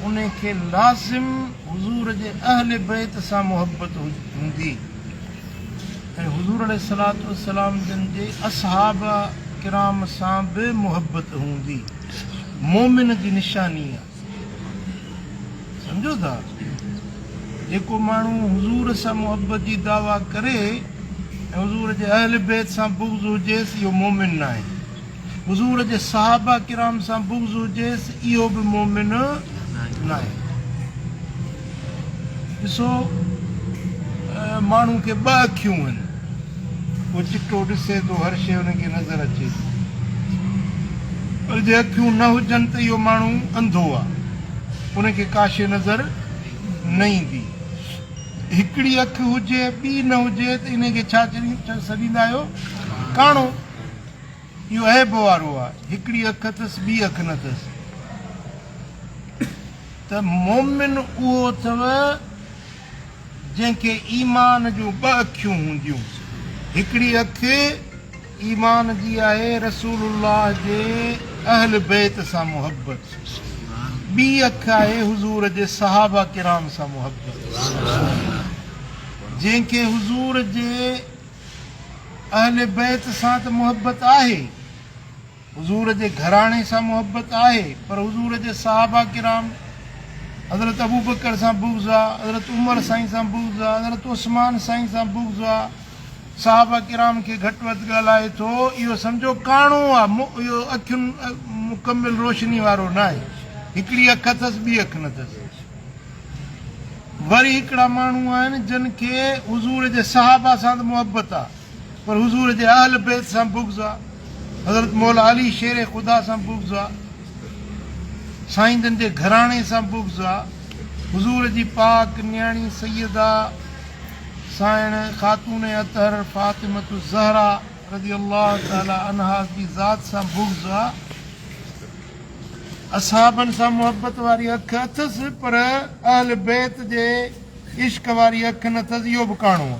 उनखे लाज़िम हुज़ूर जे अहल बैत सां मुहबत हूंदी ऐं हुज़ूर अलैहिस्सलातु वस्सलाम जन जे असहाब किराम सां बि मुहबत हूंदी। मोमिन जी निशानी आहे, सम्झो था। जेको माण्हू हुज़ूर सां मुहबत जी दावा करे ऐं हुज़ूर जे अहल बैत सां बुग़्ज़ हुजेसि, इहो मोमिन न आहे। हुज़ूर जे सहाबा किराम सां बुग़्ज़ हुजेसि, इहो बि मोमिन न आहे। ॾिसो, माण्हू खे ॿ अखियूं आहिनि, उहो चिटो ॾिसे थो, हर शइ हुनखे नज़र अचे थी। पर जे अखियूं न हुजनि त इहो माण्हू अंधो आहे, उनखे का शइ नज़र न ईंदी। हिकिड़ी अखि हुजे ॿी न हुजे त इनखे छा सॾींदा आहियो? काणो। इहो ऐब वारो आहे, हिकिड़ी अखि अथसि ॿी अखि न अथसि। त मोमिन उहो अथव जंहिंखे ईमान जूं ॿ अखियूं हूंदियूं। हिकिड़ी अखि ईमान जी आहे रसूलुल्लाह जे अहल बैत सां मुहबत, ॿी अखि आहे हुज़ूर जे सहाबा किराम सां मुहबत। जंहिंखे हुज़ूर जे अहल बैत सां त मुहबत आहे, हुज़ूर जे घराणे सां मुहबत आहे, पर हुज़ूर जे सहाबा किराम हज़रत अबू बकर सां बुग़्ज़ आहे, हज़रत उमर साईं सां बुग़्ज़ आहे, हज़रत उस्मान साईं सां बुग़्ज़ आहे। सहाबा किराम खे घटि वधि ॻाल्हाए थो, इहो सम्झो काणो आहे, इहो अखियुनि मुकमिल रोशनी वारो न आहे। हिकिड़ी अखि अथसि ॿी अखि न अथसि। वरी हिकिड़ा माण्हू आहिनि जिन खे हुज़ूर जे सहाबा सां त मुहबत आहे, पर हुज़ूर जे अहल बैत सां बुग़्ज़ आहे। हज़रत मौला अली शेर ख़ुदा सां बुग़्ज़ आहे, साईं जन जे घराणे सां बुग़्ज़ आहे। हुज़ूर जी पाक न्याणी सैयदा साइण ख़ातून अतहर फातिमत ज़हरा रज़ी अल्लाह ताला अन्हा जी ज़ात सां बुग़्ज़ आहे। असहाबनि सां मुहबत वारी अखि अथसि, पर अहल बैत जे इश्क वारी अखि न अथसि, इहो बि काणो आहे।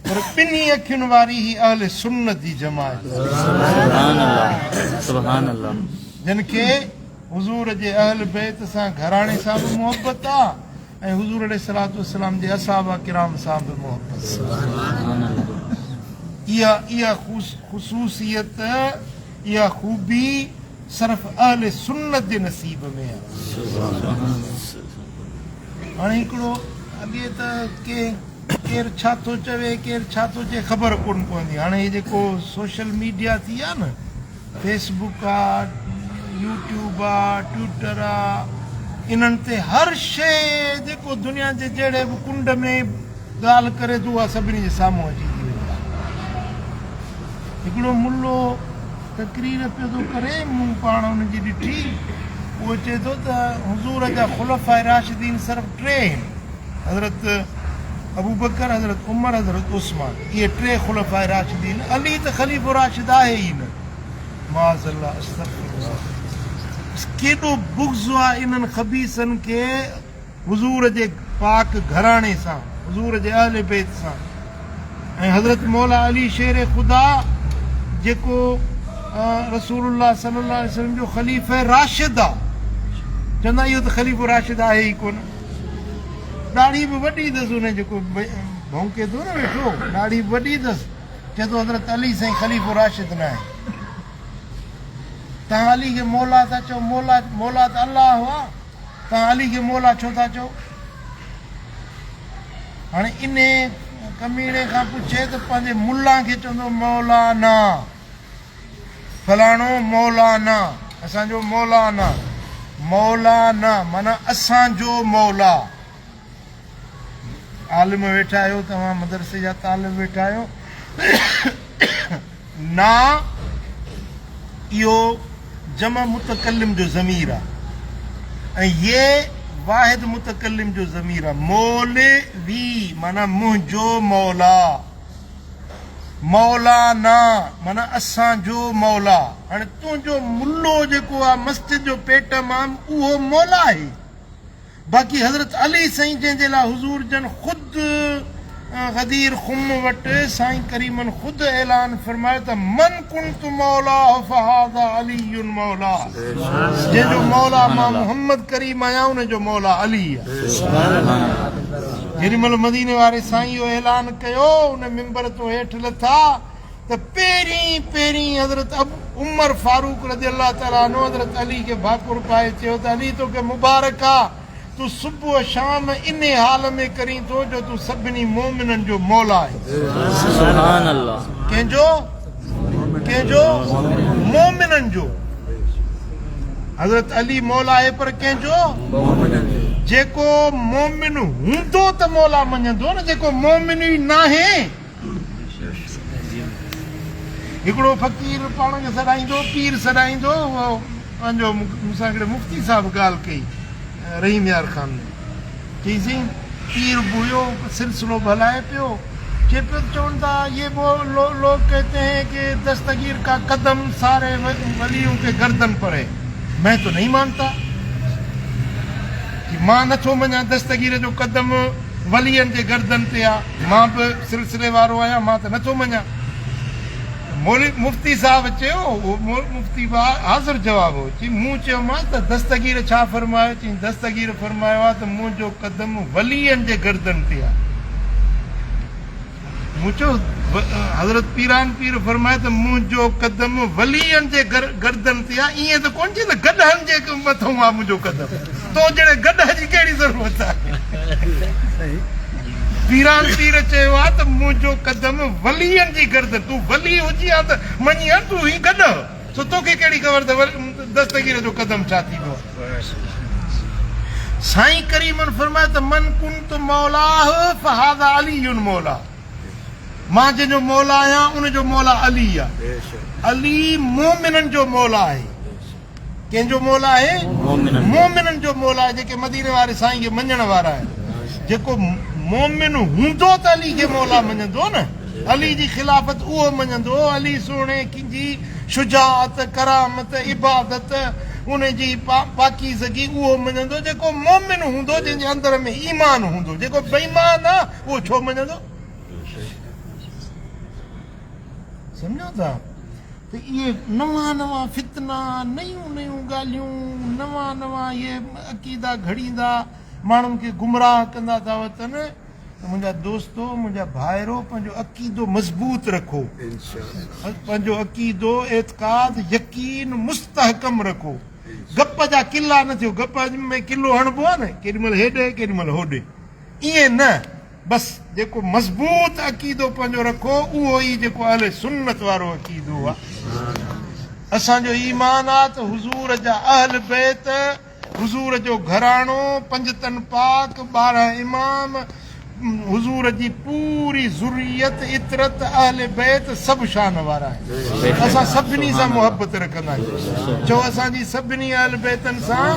पर ॿिन्ही अखियुनि वारी ही अहल सुन्नत जी जमात, जिन खे हुज़ूर जे अहल बैत सां घराणे सां बि मुहबत आहे ऐं हुज़ूर अलैहिस्सलातु वस्सलाम जे असहाबा किराम सां बि मुहबत। इहा ख़ुसूसियत, इहा ख़ूबी सिर्फ़ अहल सुन्नत जे नसीब में आहे। हाणे हिकिड़ो अॻे त केरु छा थो चवे, केरु छा थो चए, ख़बर कोन पवंदी। हाणे हे जेको सोशल मीडिया थी आहे न, फेसबुक आहे, यूट्यूब आहे, ट्विटर आहे, इन्हनि ते हर शइ जेको दुनिया जे जहिड़े बि कुंड में ॻाल्हि करे थो, उहा सभिनी जे साम्हूं अची थी वई। हिकिड़ो मुल्लो तकरीर पियो थो करे, मूं पाण हुनजी ॾिठी। उहो चए थो त हुज़ूर जा ख़ुलफ़ाए राशिदीन सिर्फ़ु टे आहिनि, हज़रत अबू बकर, हज़रत उमर, हज़रत उस्मान। इहे टे ख़ुलफ़ाए राशिदीन। अली त ख़लीफ़ो राशिद आहे ई न, माज़अल्लाह, अस्तग़फिरुल्लाह। केॾो बुग़्ज़ आहे इन्हनि ख़बीसनि खे हुज़ूर जे पाक घराणे सां, हुज़ूर जे अहल बैत सां। ऐं हज़रत मौला अली शेर ख़ुदा जेको रसूलुल्लाह सल्लल्लाहु अलैहि वसल्लम जो ख़लीफ़े राशिद आहे, चवंदा इहो त ख़लीफ़ो राशिद आहे ई कोन। ॾाढ़ी बि वॾी अथसि, हुन जेको भौंके थो न वेठो, ॾाढ़ी बि वॾी अथसि। चए थो हज़रत अली साईं ख़लीफ़ो राशिद न आहे। तव्हां अली खे मौला था चओ, मौला त अलाह हुआ, तव्हां अली खे मौला छो था चओ? हाणे इन कमीणे खां पुछे त पंहिंजे मुल्ला खे चवंदो मौलाना, फलाणो मौलाना, असांजो मौलाना। मौलाना माना असांजो मौला। आलिम वेठा आहियो, तव्हां मदरसे जा तालिब वेठा आहियो, ना इहो जमा मुतकल्लिम जो ज़मीर आहे ऐं ये वाहिद मुतकल्लिम जो ज़मीर आहे। मौलवी माना मुंहिंजो मौला, मौलाना माना असांजो मौला। हाणे तुंहिंजो मुल्लो जेको आहे मस्जिद जो पेट इमाम, उहो मौला आहे। बाक़ी हज़रत अली साईं जंहिंजे लाइ हुज़ूर जन ख़ुदि गदीर खुम वट साईं करीमन खुद ऐलान फरमायो त मन कुंतु मौला फहादा अलीयुन मौला, जंहिंजो मौला मां मोहम्मद करीम आहियां उनजो मौला अली आहे। जेॾीमहिल मदीने वारे साईं इहो ऐलान कयो, उन मिंबर तो हेठि लथा त पहिरीं हज़रत उमर फारूक रज़ी अल्लाह ताला अन्हु हज़रत अली खे भाकुर पाए चयो त अली तोखे मुबारक आहे, तूं सुबुह शाम इन हाल में करीं थो जो तूं सभिनी मोमिननि जो मौला आहे। सुभान अल्लाह। कंहिंजो मोमिननि जो। हज़रत अली मौला आहे पर कंहिंजो? जेको मोमिन हूंदो त मौला मञंदो न, जेको मोमिन ई नाहे। हिकिड़ो फ़क़ीर पाण खे सॾाईंदो, पीर सॾाईंदो, पंहिंजो मूंसां हिकिड़े मुफ़्ती साहिबु ॻाल्हि कई, रहीम यार ख़ान ने, चईसीं पीर हुयो सिलसिलो भलाए पियो, चए पियो चवनि था ये वो लोग कहते हैं कि दस्तगीर का कदम सारे वलियों के गर्दन पर है, मैं तो नहीं मानता कि मां नथो मञा दस्तगीर जो कदम वलियनि जे गर्दन ते आहे, मां बि सिलसिले वारो आहियां, मां त नथो मञा। मुफ्ती साहब चयो, मुफ्ती हाज़िर जवाब हो, चई मूं चयोमांसि त दस्तगीर छा फरमायो? चई दस्तगीर फरमायो आहे त मुंहिंजो कदम वलियनि जे गर्दन ते आहे। मूं चयो हज़रत पीरान पीर फरमाए त मुंहिंजो कदम वलियनि जे गर्दन ते आहे, ईअं त कोन चई त गॾहनि जे मथां आहे मुंहिंजो कदम, तो जहिड़े गॾ जी कहिड़ी ज़रूरत आहे? पीरान पीर चयो आहे त मुंहिंजो कदम वलियनि जी गर्दन, तूं वली हुजी आहे त मञी आहे, तूं ही गॾ, सो तोखे कहिड़ी ख़बर त दस्तगीर जो कदम छा थींदो? साईं करीमन फरमाए त मन कुंतु मौला फहादा अलीयुन मौला, मां जंहिंजो मौला आहियां उनजो मौला अली आहे। अली मोमिननि जो मौला आहे। कंहिंजो मौला आहे? मोमिननि जो मौला आहे, जेके मदीने वारे साईं खे मञण वारा आहिनि। जेको मोमिन हूंदो त अली खे मौला मञंदो न, अली जी ख़िलाफ़त उहो मञंदो, अली सोणे जी शुजाअत, करामत, इबादत, उन जी पाकीज़गी उहो मञंदो। जेको मोमिन हूंदो, जंहिंजे अंदर में ईमान हूंदो, जेको बेईमान आहे उहो छो मञंदो? सम्झो था त इहे नवां फितना, नयूं ॻाल्हियूं, नवां इहे अक़ीदा घड़ींदा, माण्हुनि खे गुमराह कंदा था वतनि। त मुंहिंजा दोस्तो, मुंहिंजा भाइरो, पंहिंजो अक़ीदो मज़बूत रखो, पंहिंजो अक़ीदो, एतिक़ाद, यकीन मुस्तहकम रखो। गप जा किला न थियो, गप में किलो हणबो आहे न, केॾीमहिल हेॾे केॾीमहिल होॾे, ईअं न। बसि जेको मज़बूत अक़ीदो पंहिंजो रखो, उहो ई जेको अहले सुन्नत वारो अक़ीदो आहे। असांजो ईमान आहे त हुज़ूर जा अहल बैत, हुज़ूर जो घराणो, पंजतन पाक, 12 इमाम, हुज़ूर जी पूरी ज़ुर्रियत, इतरत, अहल बैत सभु शान वारा आहिनि। असां सभिनी सां मुहबत रखंदा आहियूं। चओ असांजी सभिनी अहल बैतनि सां,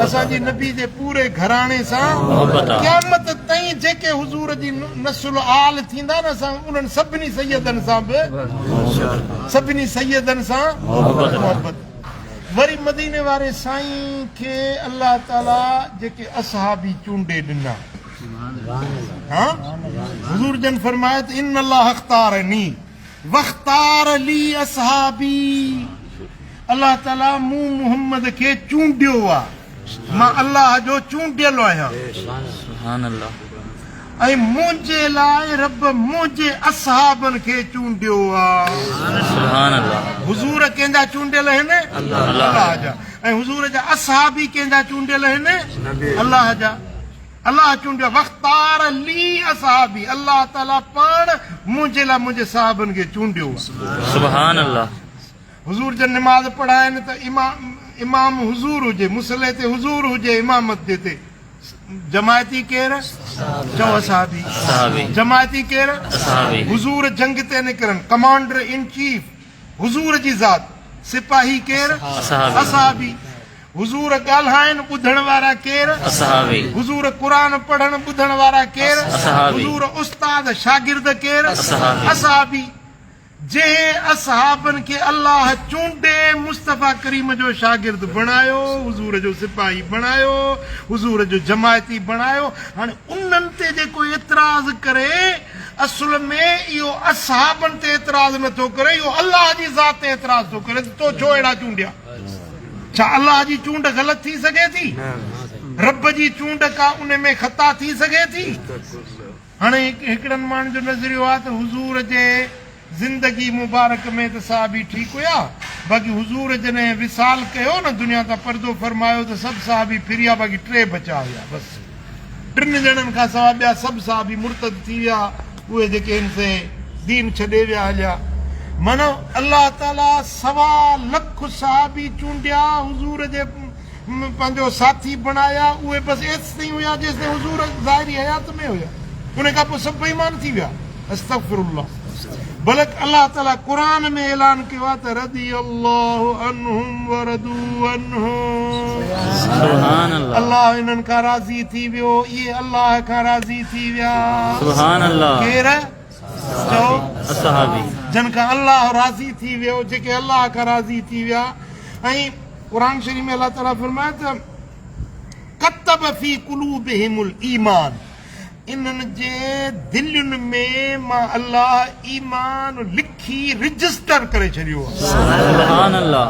असांजी नबी जे पूरे घराणे सां, क़यामत ताईं जेके हुज़ूर जी नस्ल आल थींदा न, असां उन्हनि सभिनी सैयदनि सां बि, सभिनी सैयदनि सां मुहबत। वरी मदीने वारे साईं खे अल्लाह ताला जेके असहाबी चूंडे ॾिना, हुज़ूर जन फरमाए त इन अल्लाह अख्तारनी वख्तार ली असहाबी, अल्लाह ताला मूं मुहम्मद खे चूंडियो आहे, मां अल्लाह जो चूंडियल आहियां। सुभान अल्लाह। ऐं मुंहिंजे लाइ रब मुंहिंजे असहाबनि खे चूंडियो आहे। सुभान अल्लाह। हुज़ूर कंहिंजा चूंडियल आहिनि? अल्लाह जा। ऐं हुज़ूर जा असहाबी कंहिंजा चूंडियल आहिनि? अल्लाह जा। अल्लाह चूंडियो, वख्तार ली असहाबी, अल्लाह ताला पाण मुंहिंजे लाइ मुंहिंजे साहबनि खे चूंडियो आहे। सुभान अल्लाह। हुज़ूर जन निमाज़ पढ़ाइनि त इमाम हुज़ूर हुजे, मुसले ते हुज़ूर हुजे, इमामत जे ते जमायती केरु? चओ असहाबी। जमायती केरु? असहाबी। हुज़ूर जंग ते निकिरनि, कमांडर इन चीफ हुज़ूर जी ज़ात, सिपाही केरु? असहाबी। हुज़ूर ॻाल्हाइनि ॿुधण वारा केरु? असहाबी। हुज़ूर क़ुरान पढ़नि ॿुधण वारा केरु? असहाबी। हुज़ूर उस्ताद शागिर्द केरु? असहाबी। जंहिं असहाबनि खे अलाह चूंडे मुस्तफ़ा करीम जो शागिर्द बणायो, हुज़ूर जो सिपाही बणायो, हुज़ूर जो जमायती बणायो, हाणे उन्हनि ते जेको एतिराज़ करे असुल में इहो असहाबनि ते एतिराज़ नथो करे, इहो अलाह जी ज़ात ते एतिराज़ थो करे। तो छो अहिड़ा चूंडिया? छा अलाह जी चूंड ग़लति थी सघे थी? रब जी चूंड का उन में ख़ता थी सघे थी? हाणे हिकिड़नि माण्हुनि जो नज़रियो आहे त हुज़ूर जे ज़िंदगी मुबारक में त साहबी ठीकु हुया, बाक़ी हुज़ूर जॾहिं विसाल कयो न, दुनिया तां परदो फरमायो त सभु साहबी फिरिया, बाक़ी 3 बचा हुया बसि। 3 ॼणनि खां सवाइ ॿिया सभु साहबी मुर्तद थी विया, उहे जेके हिन से दीन छॾे विया हलिया। माना अलाह ताला 1.25 लख साहबी चूंडिया, हुज़ूर जे पंहिंजो साथी बणाया, उहे बसि एसि ताईं हुया जेसिताईं हुज़ूर ज़ाहिरी हयात में हुया। उन खां पोइ सभु बेईमान थी विया। अस्तग़फिरुल्लाह। बल्कि अल्लाह ताला क़ुरान में ऐलान कयो आहे त रदियल्लाहु अन्हुम व रदू अन्हु, सुभान अल्लाह, अल्लाह इन्हनि खां राज़ी थी वियो, इहे अल्लाह खां राज़ी थी विया। सुभान अल्लाह। केर? चओ असहाबी, जिन खां अल्लाह राज़ी थी वियो, जेके अल्लाह खां राज़ी थी विया। ऐं क़ुरान शरीफ़ में अल्लाह ताला फरमाए त कतब फी कुलूबिहिमुल ईमान, इन्हनि जे दिलयुनि में मां अल्लाह ईमान लिखी रजिस्टर करे छॾियो आहे। सुभान अल्लाह।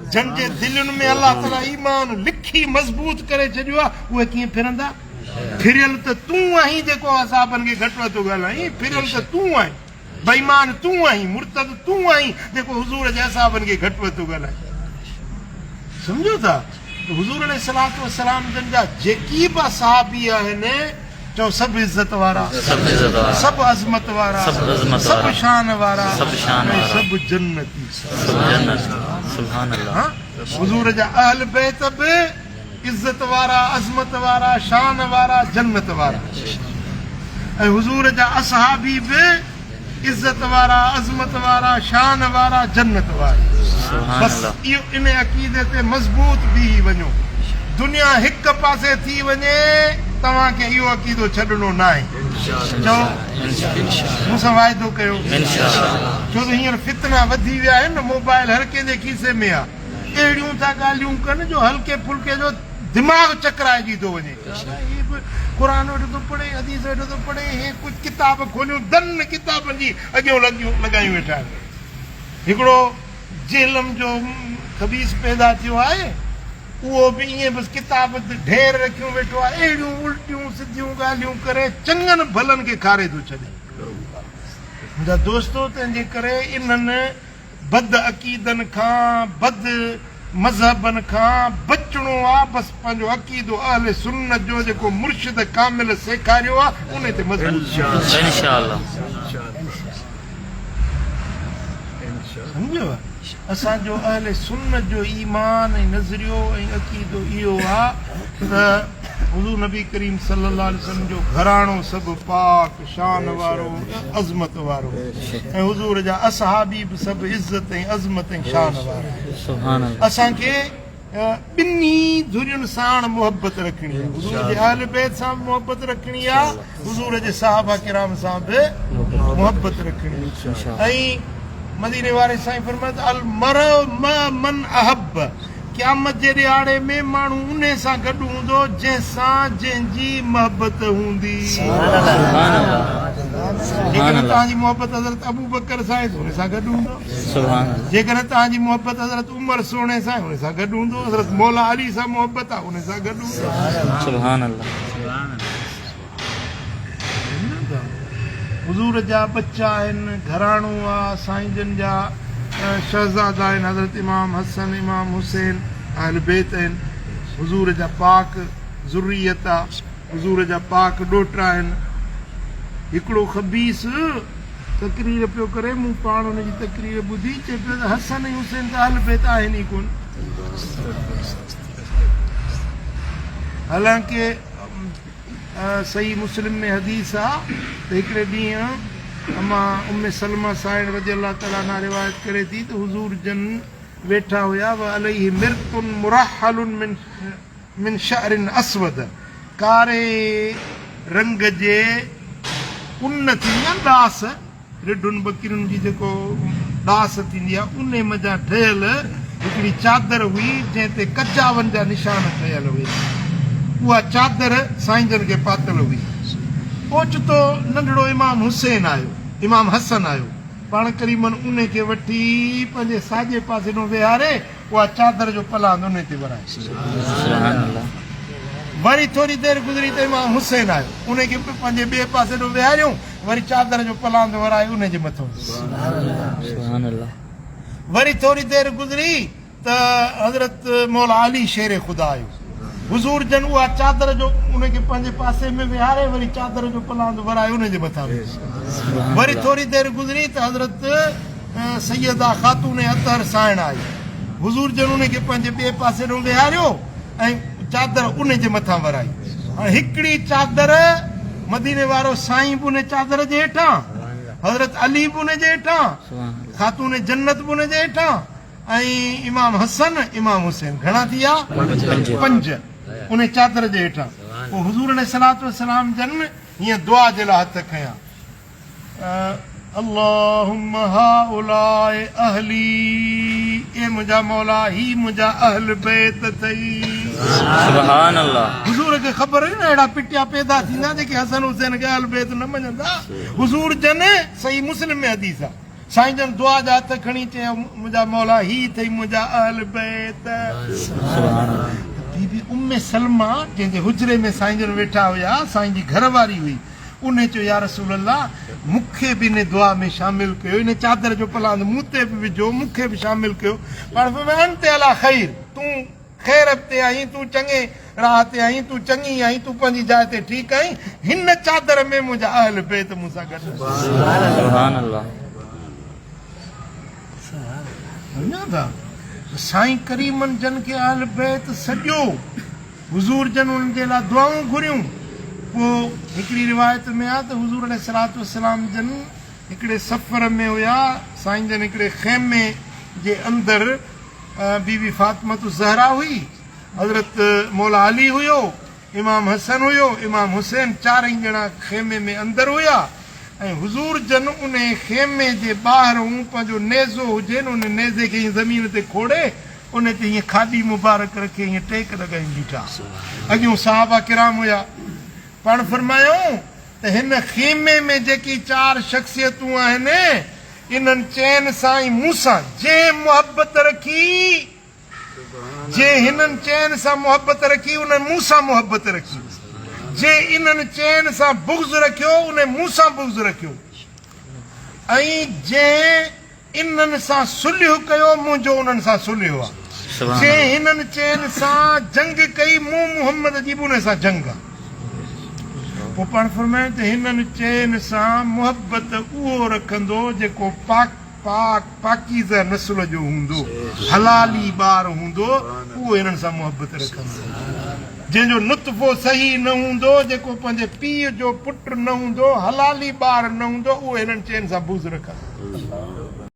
जिन जे दिलयुनि में अल्लाह ताला ईमान लिखी मज़बूत करे छॾियो आहे, उहे कीअं फिरंदा? फिरियल त तूं आहीं जेको असाबनि खे घटि वधि ॻाल्हाईं, फिरियल त तूं आहीं, बेईमान तूं आहीं, मुर्तद तूं आहीं जेको हुज़ूर जे असाबनि खे घटि वधि ॻाल्हाईं। सम्झो था? हुज़ूर अलैहिस्सलातु वस्सलाम जन जा जेकी बि सहाबी आहिनि, चओ सभु इज़त वारा, सभु अज़मत वारा, सभु शान वारा, सभु जन्नती। सुभान अल्लाह। हुज़ूर जा अहल बैत बि इज़त वारा, अज़मत वारा, शान वारा, जन्नत वारा। ऐं हुज़ूर जा असहाबी बि इज़त वारा, अज़मत वारा, शान वारा, जन्नत वारा। बसि इहो इन अक़ीदे ते मज़बूत बीही वञो। दुनिया हिक पासे थी वञे, तव्हांखे इहो अक़ीदो छॾणो न आहे। चओ मूंसां वाइदो कयो। छो त हींअर फितना वधी विया आहिनि न, मोबाइल हर कंहिंजे खीसे में आहे। अहिड़ियूं था ॻाल्हियूं कनि जो हल्के फुल्के जो दिमाग़ चकराइजी थो वञे। हीअ बि क़ुरान वेठो थो पढ़े, हदीस वेठो थो पढ़े, हे कुझु किताब खोलियूं, दन किताबनि जी अॻियों लॻायूं वेठा आहिनि। हिकिड़ो जेलम जो ख़बीस पैदा थियो आहे, उहो बि ईअं बसि किताब ढेर रखियूं वेठो आहे, अहिड़ियूं उल्टियूं सिधियूं ॻाल्हियूं करे चङनि भलनि खे खारे थो छॾे। मुंहिंजा दोस्तो, तंहिंजे करे इन्हनि बद अक़ीदनि खां, बद मज़हबनि खां बचणो आहे। बसि पंहिंजो अक़ीदो अहले सुन्नत जो जेको मुर्शिद कामिल सेखारियो आहे, उन ते मज़बूत इंशाअल्लाह। सम्झो? असांजो अहले सुन्नत जो ईमान ऐं नज़रियो ऐं अक़ीदो इहो आहे त हुज़ूर नबी करीम सल्लल्लाहु अलैहि वसल्लम जो घराणो सभु पाक, शान वारो, अज़मत वारो, ऐं हुज़ूर जा असहाबी बि सभु इज़त ऐं अज़मत ऐं शान वारा। सुभान अल्लाह। असांखे ॿिन्ही धुरियुनि साण मुहबत रखणी आहे। हुज़ूर जे अहल बैत सां बि मुहबत रखणी आहे, हुज़ूर जे सहाबा किराम सां बि मुहबत रखणी आहे। ऐं मदीने वारे साईं फरमाए अल मरउ मन अहब, क़यामत जे ॾियारे में माण्हू उन सां गॾु हूंदो जंहिंसां जंहिंजी मोहबत हूंदी। जेकॾहिं तव्हांजी मोहबत हज़रत अबू बकर सां आहे त हुन सां गॾु हूंदो। जेकॾहिं तव्हांजी मोहबत हज़रत उमर सोणे सां हुन सां गॾु हूंदो। हज़रत मौला अली सां मोहबत आहे, हुन सां गॾु हूंदो। सुभान अल्लाह। हुज़ूर जा बच्चा आहिनि, घराणो आहे, साईं जन जा शहज़ादा आहिनि, हज़रत इमाम हसन, इमाम हुसैन, अहल बैत आहिनि। हुज़ूर जा पाक ज़ुर्रियत आहे, हुज़ूर जा पाक ॾोहिटा आहिनि। हिकिड़ो ख़बीस तकरीर पियो करे, मूं पाण हुनजी तकरीर ॿुधी, चए पियो त हसन ऐं हुसैन त अहल बैत आहिनि ई कोन। हालांकि सही मुस्लिम में हदीस आहे त हिकिड़े ॾींहुं अमा उम्मे सलमा साहिब रज़ी अल्लाह ताला अन्हा रिवायत करे थी त हुज़ूर जन वेठा हुया, व अलैहि मिर्तुन मुरहलुन मिन शअरिन अस्वद, कारे रंग जे उन थींदी आहे डास, रिढुनि बकरियुनि जी जेको डास थींदी आहे उन मथां ठहियल हिकिड़ी चादर हुई जंहिं ते कचावनि जा निशान ठहियल हुए। उहा चादर साईं जन खे पातल हुई। ओचितो नंढड़ो इमाम हुसैन आयो, इमाम हसन आयो, पाण करीबन उन खे वठी पंहिंजे साॼे पासे ॾों विहारे उहा चादर जो पलांद उन ते वराए। सुभान अल्लाह। वरी थोरी देरि गुज़री त इमाम हुसैन आयो, उन खे पंहिंजे ॿिए पासे ॾों विहारियूं, वरी चादर जो पलांद वराए उन जे मथां। सुभान अल्लाह। वरी थोरी देरि गुज़री त हज़रत मौला अली शेर ख़ुदा आयो। हुज़ूर जन उहा चादर जो उनखे पंहिंजे पासे में विहारे वरी चादर जो पलांद वराए उन जे मथां। वरी थोरी देरि गुज़री त हज़रत सैयदा ख़ातून अतहर साइण आई। हुज़ूर जन उनखे पंहिंजे ॿिए पासे ॾों विहारियो ऐं चादर उन जे मथां वराई। हाणे हिकिड़ी चादर मदीने वारो साईं बि उन चादर जे हेठां, हज़रत अली बि उन जे हेठां, ख़ातून जन्नत बि उन जे हेठां ऐं इमाम हसन इमाम हुसैन। घणा थी विया? 5 उन चादर जे हेठां। पोइ हुज़ूर अलैहिस्सलातु वस्सलाम जन हीअं दुआ जे लाइ हथ खयां, अल्लाहुम्मा हाउलाए अहली, ए मुंहिंजा मौला ही मुंहिंजा अहल बैत अथई। सुभान अल्लाह। हुज़ूर खे ख़बर हुई न अहिड़ा पिटिया पैदा थींदा जेके हसन हुसैन खे अहल बैत न मञंदा। हुज़ूर जन सही मुस्लिम में हदीस आहे, साईं जन दुआ जा हथ खणी चयो मुंहिंजा मौला ही अथई मुंहिंजा अहल बैत। बीबी उम्मे सलमा जंहिंजे हुजरे में साईं जन वेठा हुया, साईं जी घरवारी हुई, उन चयो या रसूल अल्लाह मूंखे बि इन दुआ में शामिल कयो, इन चादर जो पलांद मूं ते बि विझो, मूंखे बि शामिल कयो। पाण अंते अला ख़ैर, तूं ख़ैर ते आहीं, तूं चङे राह ते आहीं, तूं चङी आहीं, तूं पंहिंजी जाइ ते ठीकु आहीं, हिन चादर में मुंहिंजा अहल बैत मूंसां गॾु। सुभान अल्लाह। साईं करीमन जन खे अहल बैत सॼो हुज़ूर जन उन्हनि जे लाइ दुआऊं घुरियूं। पोइ हिकिड़ी रिवायत में आहे त हुज़ूर अलैहिस्सलातु वस्सलाम जन हिकिड़े सफ़र में हुया, साईं जन हिकिड़े ख़ैमे जे अंदरि बीबी फातिमतु ज़हरा हुई, हज़रत मौला अली हुयो, इमाम हसन हुयो, इमाम हुसैन, 4 ॼणा ख़ैमे में अंदरि हुया। ऐं हुज़ूर जन उन ख़ैमे जे ॿाहिरि पंहिंजो नेज़ो हुजे न उन नेज़े खे हीअं ज़मीन ते खोड़े उन ते हीअं खाॾी मुबारक रखे हीअं टेक लॻाई बीठा। अॻियूं सहाबा किराम हुया। पाण फरमायूं त हिन ख़ैमे में जेकी 4 शख़्सियतूं आहिनि, इन्हनि चइनि साईं मूंसां जंहिं मुहबत रखी, जंहिं हिननि चइनि सां मुहबत रखी उन्हनि मूंसां मुहबत रखी, जंहिं इन्हनि चइनि सां बुग़्ज़ रखियो उन मूंसां बुग़्ज़ रखियो, ऐं जंहिं इन्हनि सां सुलह कयो मुंहिंजो उन्हनि सां सुलह आहे, जंहिं हिननि चइनि सां जंग कई मूं मुहम्मद जी बि उन सां जंग आहे। पोइ पाण फरमायूं त हिननि चइनि सां मुहबत उहो रखंदो जेको पाक पाक पाकीज़ा नस्ल जो हूंदो, हलाली ॿार हूंदो, उहो हिननि सां मुहबत रखंदो। जंहिंजो नुतफ़ो सही न हूंदो, जेको पंहिंजे पीउ जो पुटु न हूंदो, हलाली ॿार न हूंदो, उहो हिननि चइनि सां बुज़ रखंदो।